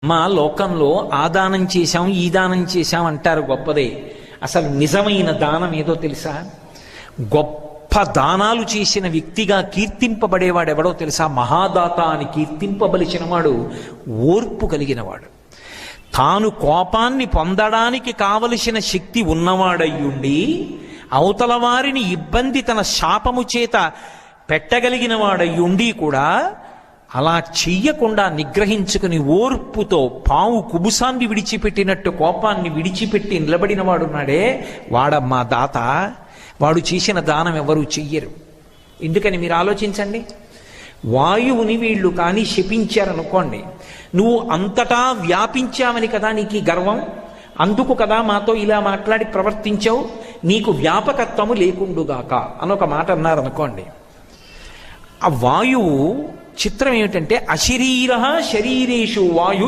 మా లోకంలో ఆ దానం చేశాం ఈ దానం చేశాం అంటారు, గొప్పదే. అసలు నిజమైన దానం ఏదో తెలుసా? గొప్ప దానాలు చేసిన వ్యక్తిగా కీర్తింపబడేవాడు ఎవడో తెలుసా? మహాదాత అని కీర్తింపబలిచిన వాడు ఓర్పు కలిగినవాడు. తాను కోపాన్ని పొందడానికి కావలసిన శక్తి ఉన్నవాడయ్యుండి అవతల వారిని ఇబ్బంది తన శాపము చేత పెట్టగలిగిన వాడయ్యుండి కూడా అలా చెయ్యకుండా నిగ్రహించుకుని ఓర్పుతో పావు కుబుసాన్ని విడిచిపెట్టినట్టు కోపాన్ని విడిచిపెట్టి నిలబడిన వాడున్నాడే, వాడమ్మా దాత. వాడు చేసిన దానం ఎవరు చెయ్యరు. ఎందుకని మీరు ఆలోచించండి. వాయువుని వీళ్ళు కానీ శపించారనుకోండి, నువ్వు అంతటా వ్యాపించావని కదా నీకు ఈ గర్వం, అందుకు కదా మాతో ఇలా మాట్లాడి ప్రవర్తించావు, నీకు వ్యాపకత్వము లేకుండుగాక అని ఒక మాట అన్నారనుకోండి. ఆ వాయువు చిత్రం ఏమిటంటే అశరీర శరీరేషు వాయు